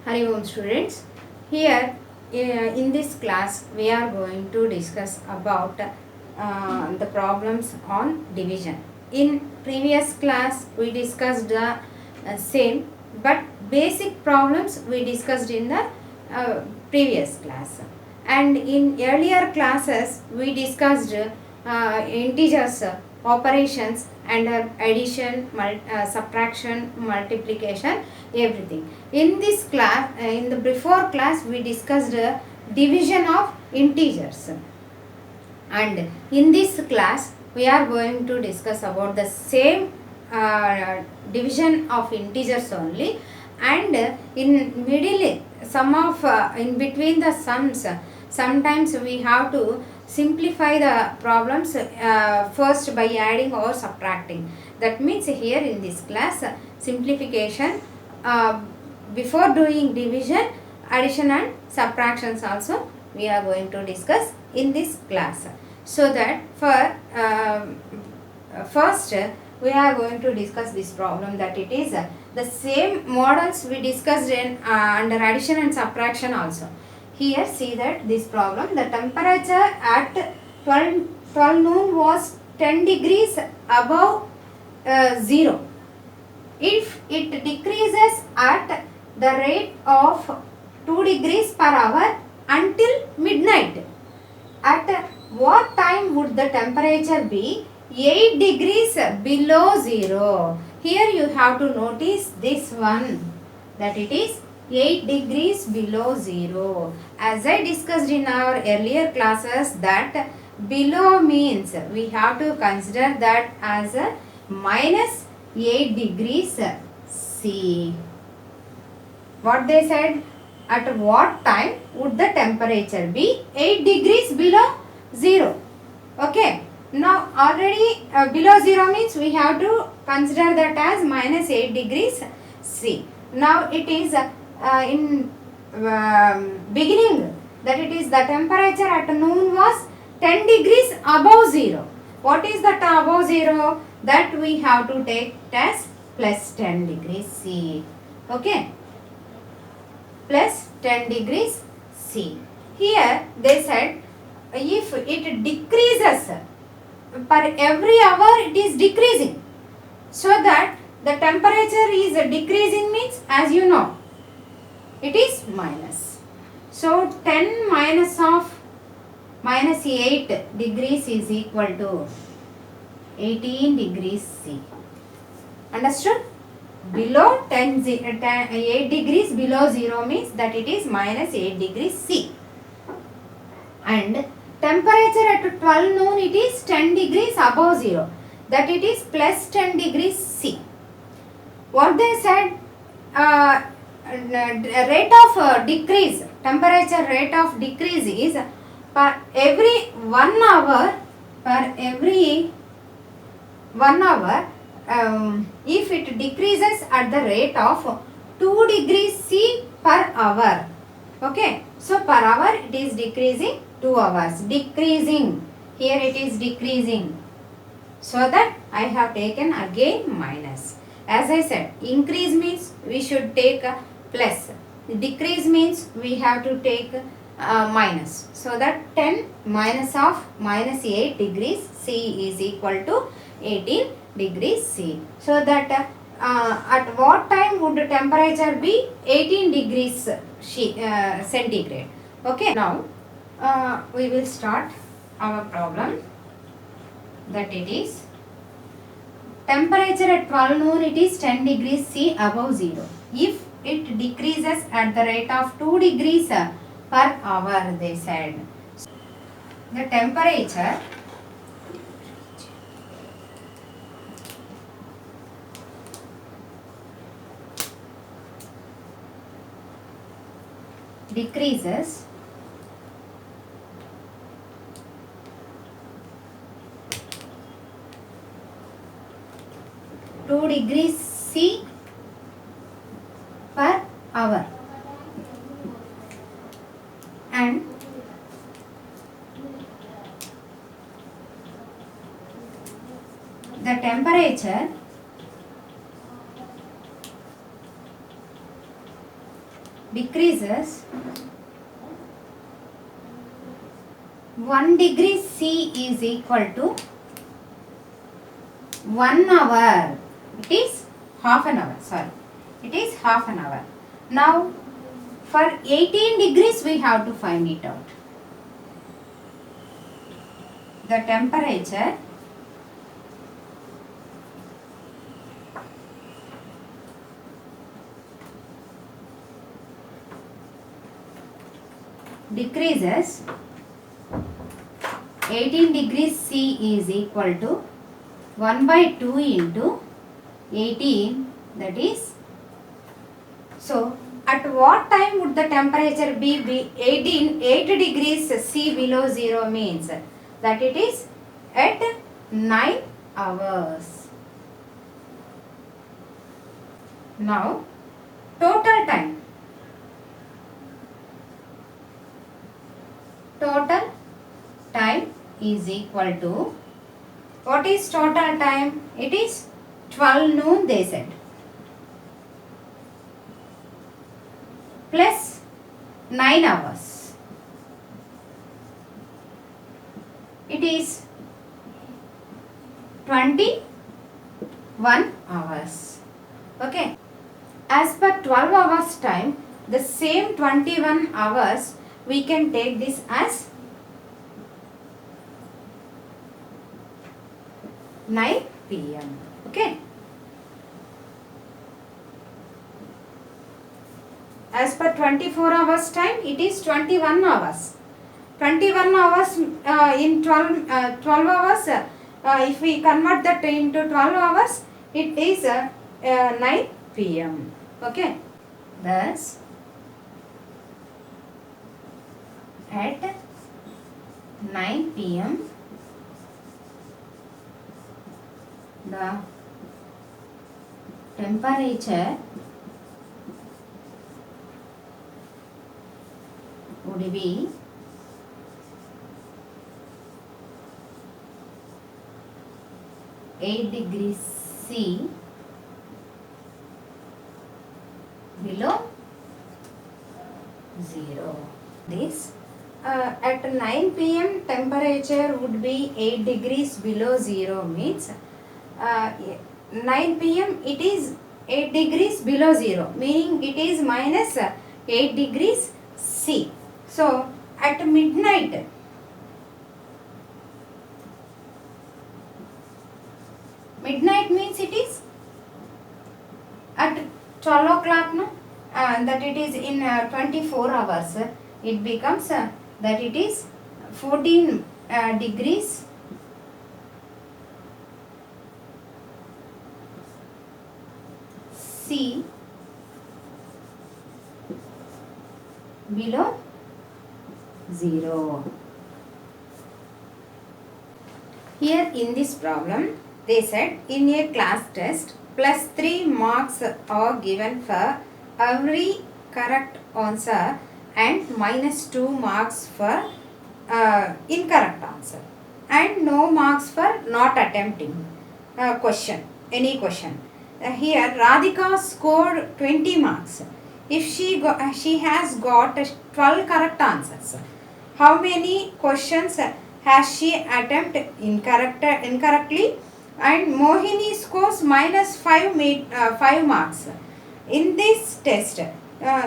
Hari Om students. Here in this class we are going to discuss about the problems on division. In previous class we discussed the same but basic problems we discussed in the previous class. And in earlier classes we discussed integers, operations and addition, subtraction, multiplication, everything. In this class, in the before class we discussed division of integers, and in this class we are going to discuss about the same division of integers only, and in middle some of in between the sums sometimes we have to simplify the problems first by adding or subtracting. That means here in this class simplification uh, before doing division, addition and subtractions also we are going to discuss in this class. So that for first we are going to discuss this problem, that it is the same models we discussed in under addition and subtraction also. Here see that this problem, the temperature at 12 noon was 10 degrees above 0. If it decreases at the rate of 2 degrees per hour until midnight, at what time would the temperature be 8 degrees below 0? Here you have to notice this one, that it is 8 degrees below 0. As I discussed in our earlier classes, that below means we have to consider that as a minus 8 degrees C. What they said, at what time would the temperature be 8 degrees below 0? Okay. Now already below 0 means we have to consider that as minus 8 degrees C. Now it is in beginning, that it is the temperature at noon was 10 degrees above 0. What is that above 0? That we have to take as plus 10 degrees C. Okay. Plus 10 degrees C. Here they said if it decreases per every hour, it is decreasing. So that the temperature is decreasing means, as you know, it is minus. So 10 minus of minus 8 degrees is equal to 18 degrees C. Understood? Below 8 degrees below 0 means that it is minus 8 degrees C. And temperature at 12 noon, it is 10 degrees above 0, that it is plus 10 degrees C. What they said, rate of decrease, temperature rate of decrease is per every 1 hour, if it decreases at the rate of 2 degrees C per hour. Okay, so per hour it is decreasing 2 hours. Decreasing, here it is decreasing. So that I have taken again minus. As I said, increase means we should take a plus. Decrease means we have to take minus. So that 10 minus of minus 8 degrees C is equal to 18 degrees C. So that at what time would the temperature be 18 degrees centigrade. Okay. Now we will start our problem, that it is temperature at 12 noon, it is 10 degrees C above 0. If it decreases at the rate of 2 degrees per hour, they said, the temperature decreases two degrees C per hour, and the temperature decreases 1 degree C is equal to 1 hour. It is half an hour. Sorry. It is half an hour. Now, for 18 degrees we have to find it out. The temperature decreases 18 degrees C is equal to 1 by 2 into 18, that is, so at what time would the temperature be 8 degrees C below 0 means that it is at 9 hours. Now total time. Total time is equal to, what is total time? It is 12 noon they said, plus 9 hours. It is 21 hours. Okay. As per 12 hours time, the same 21 hours we can take this as 9 p.m. Okay. As per 24 hours time, it is 21 hours. 21 hours in 12 hours, if we convert that into 12 hours, it is 9 p.m. Okay. Thus, at 9 p.m. the temperature would be 8 degrees C below 0. This at 9 p.m. temperature would be 8 degrees below 0 means 9 p.m. it is 8 degrees below 0, meaning it is minus 8 degrees C. So at midnight, midnight means it is at 12 o'clock, no? That it is in 24 hours, it becomes that it is 14 degrees C below 0. Here in this problem, they said in a class test, plus 3 marks are given for every correct answer and minus 2 marks for incorrect answer and no marks for not attempting question, any question. Here Radhika scored 20 marks. If she has got 12 correct answers, how many questions has she attempted incorrectly? And Mohini scores minus 5 marks. In this test,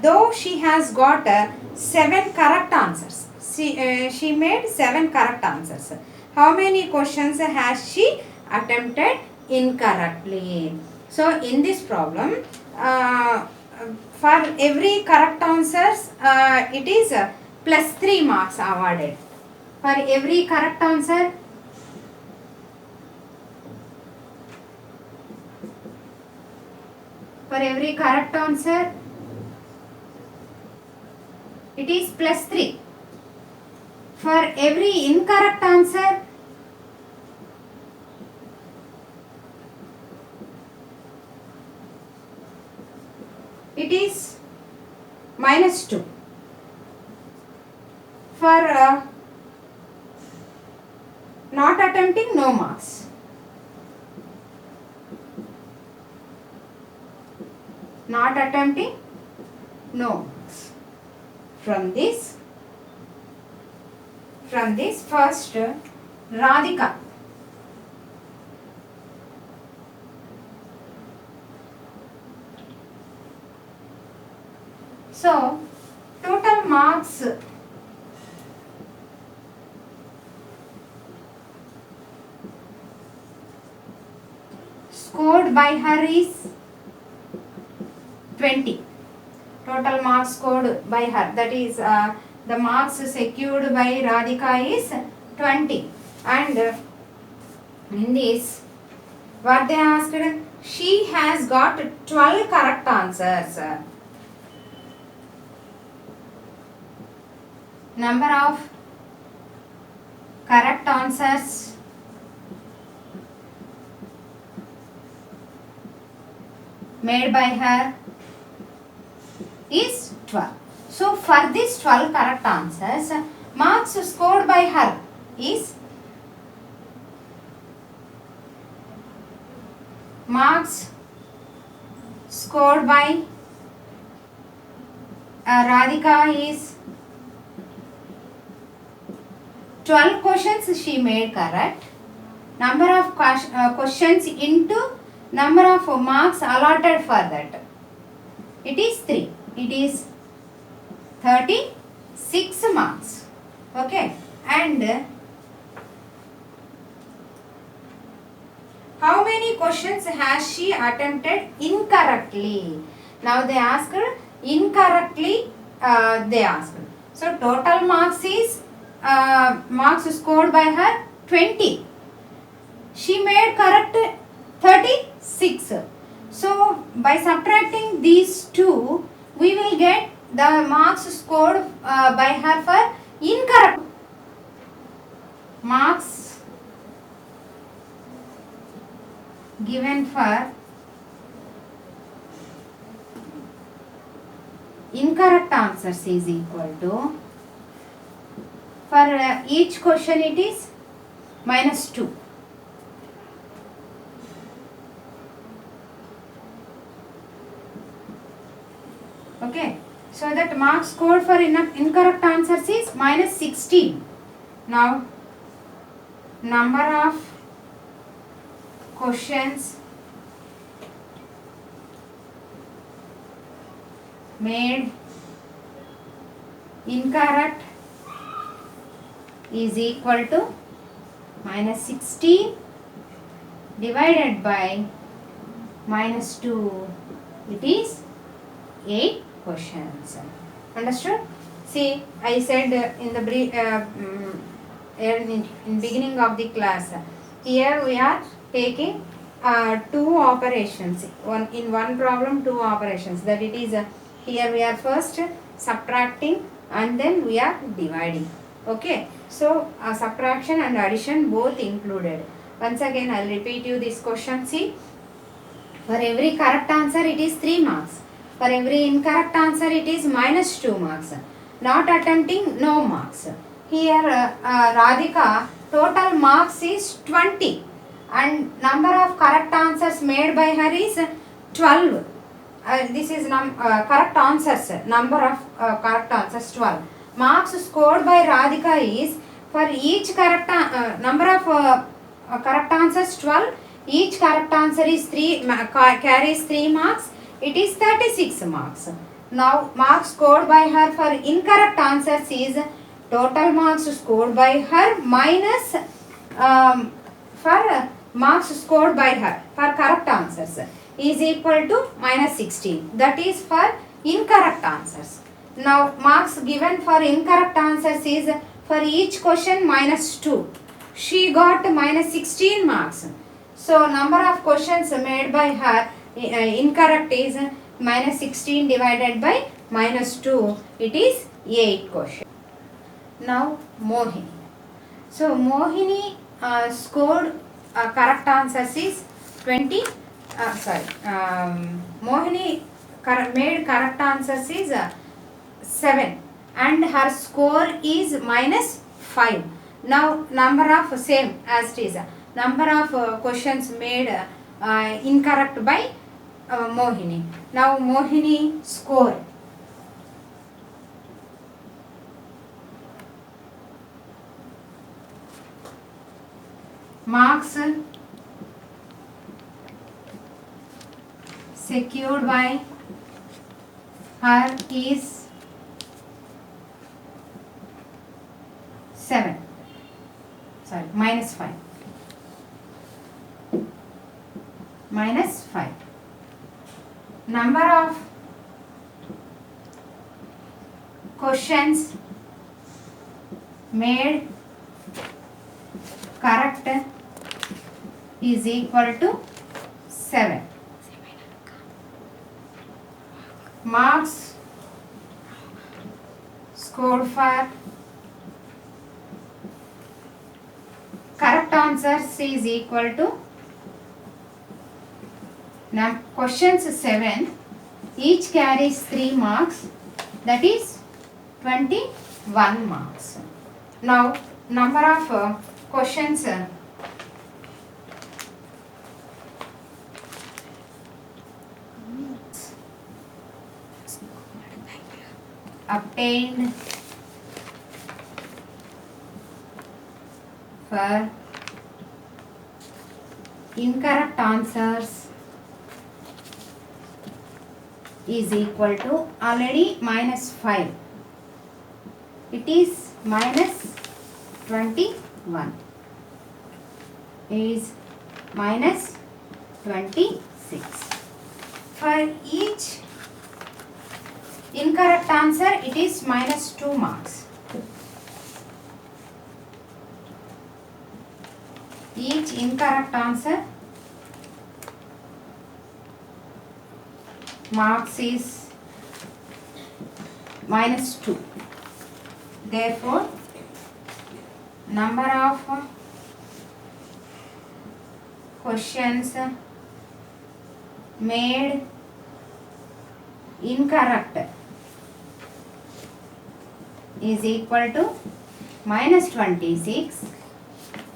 though she has got 7 correct answers, she made 7 correct answers. How many questions has she attempted incorrectly? So in this problem, for every correct answers, it is plus 3 marks awarded. For every correct answer, it is plus 3. For every incorrect answer, it is minus 2. For not attempting, no marks. Not attempting, no marks. from this first Radhika. So total marks scored by her is 20. Total marks scored by her, that is the marks secured by Radhika is 20. And in this, what they asked, she has got 12 correct answers. Number of correct answers made by her is 12. So for this 12 correct answers, marks scored by her is marks scored by Radhika is 12 questions she made correct. Number of questions into number of marks allotted for that. It is 3. It is 36 marks. Okay. And how many questions has she attempted incorrectly? Now they asked incorrectly. They asked. So total marks is marks scored by her 20. She made correct 36. So by subtracting these two, we will get the marks scored by her for incorrect. Marks given for incorrect answers is equal to, for each question it is -2. Okay, so that marks scored for incorrect answers is -16. Now number of questions made incorrect is equal to -16 divided by -2. It is 8 questions. Understood? See, I said in the in beginning of the class, here we are taking two operations. In one problem, two operations. That it is here we are first subtracting and then we are dividing. Okay, so subtraction and addition both included. Once again, I'll repeat you this question. See, for every correct answer it is 3 marks. For every incorrect answer it is -2 marks. Not attempting, no marks. Here Radhika total marks is 20 and number of correct answers made by her is 12. This is correct answers, number of correct answers 12. Marks scored by Radhika is, for each correct number of correct answers 12, each correct answer is 3 carries 3 marks. It is 36 marks. Now marks scored by her for incorrect answers is total marks scored by her minus for marks scored by her for correct answers is equal to -16. That is for incorrect answers. Now marks given for incorrect answers is for each question -2. She got -16 marks. So number of questions made by her incorrect is -16 divided by -2. It is 8 questions. Now Mohini. So Mohini scored correct answers is 20. Mohini made correct answers is 7 and her score is -5. Now number of same as it is. Number of questions made incorrect by Mohini. Now Mohini score. Marks secured by her is 7. Sorry, minus 5. Minus 5. Number of questions made correct is equal to 7. Marks scored for correct answers is equal to questions 7, each carries 3 marks, that is 21 marks. Now number of questions obtained for incorrect answers is equal to already minus 5. It is minus 21. Is minus 26. For each incorrect answer, it is minus 2 marks. Each incorrect answer marks is minus 2. Therefore, number of questions made incorrect is equal to minus 26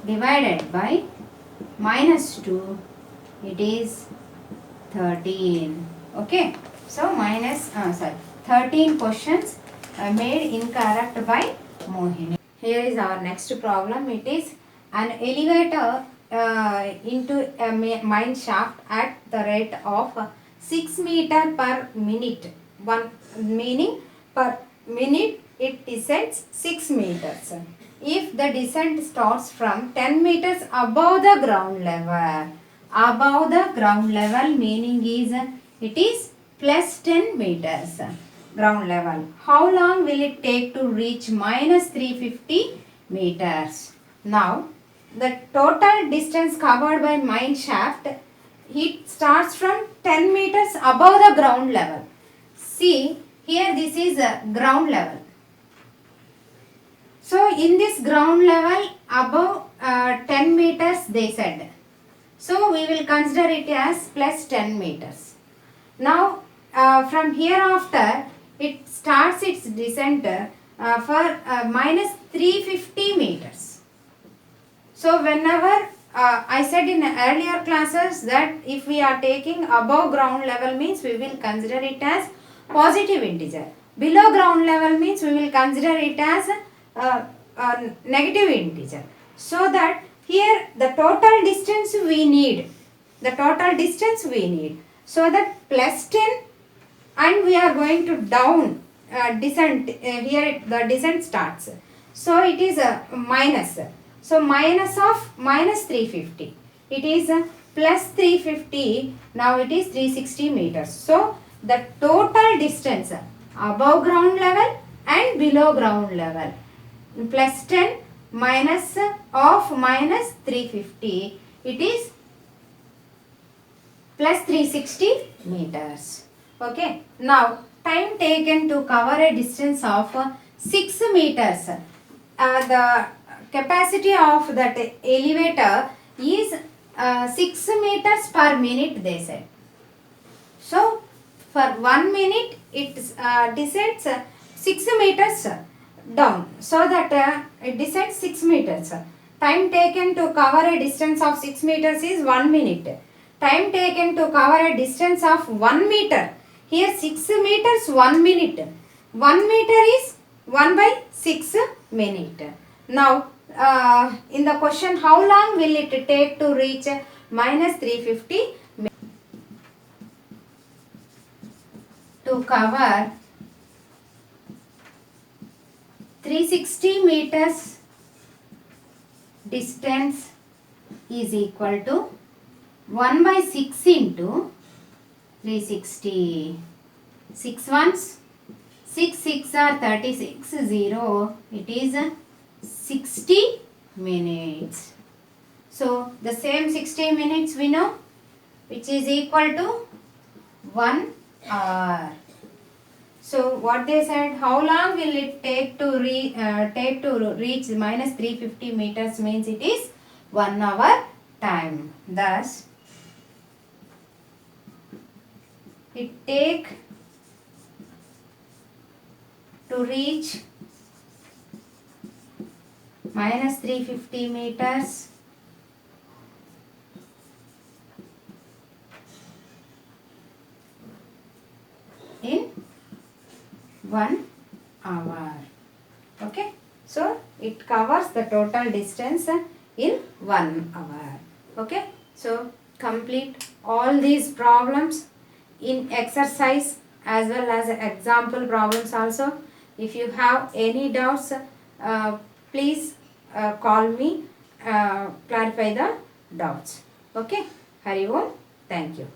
divided by minus 2, it is 13. Okay, so 13 questions made incorrect by Mohini. Here is our next problem. It is an elevator into a mine shaft at the rate of 6 meter per minute. Meaning per minute it descends 6 meters. If the descent starts from 10 meters above the ground level. Above the ground level meaning is it is plus 10 meters ground level. How long will it take to reach minus 350 meters? Now, the total distance covered by mine shaft, it starts from 10 meters above the ground level. See, here this is ground level. So, in this ground level above 10 meters they said. So, we will consider it as plus 10 meters. Now, from hereafter, it starts its descent for minus 350 meters. So, whenever I said in earlier classes that if we are taking above ground level means we will consider it as positive integer. Below ground level means we will consider it as negative integer. So that here the total distance we need. So that plus 10 and we are going to down descent. Here the descent starts. So it is a minus. So minus of minus 350. It is plus 350. Now it is 360 meters. So the total distance above ground level and below ground level. Plus 10 minus of minus 350. It is plus 360 meters. Okay. Now time taken to cover a distance of 6 meters. The capacity of that elevator is 6 meters per minute they said. So for 1 minute it descends 6 meters down. So that it descends 6 meters. Time taken to cover a distance of 6 meters is 1 minute. Time taken to cover a distance of 1 meter. Here 6 meters 1 minute. 1 meter is 1 by 6 minute. Now in the question, how long will it take to reach minus 350 to cover 360 meters distance is equal to 1 by 6 into 360. 6 ones, 6 6 are 36, 0, it is 60 minutes. So the same 60 minutes we know, which is equal to 1 hour. So what they said, how long will it take to reach minus 350 meters, means it is 1 hour time. Thus, it take to reach minus 350 meters in 1 hour. Okay, so it covers the total distance in 1 hour. Okay, so complete all these problems in exercise as well as example problems also. If you have any doubts, please call me, clarify the doubts. Okay, Hari Om. Thank you.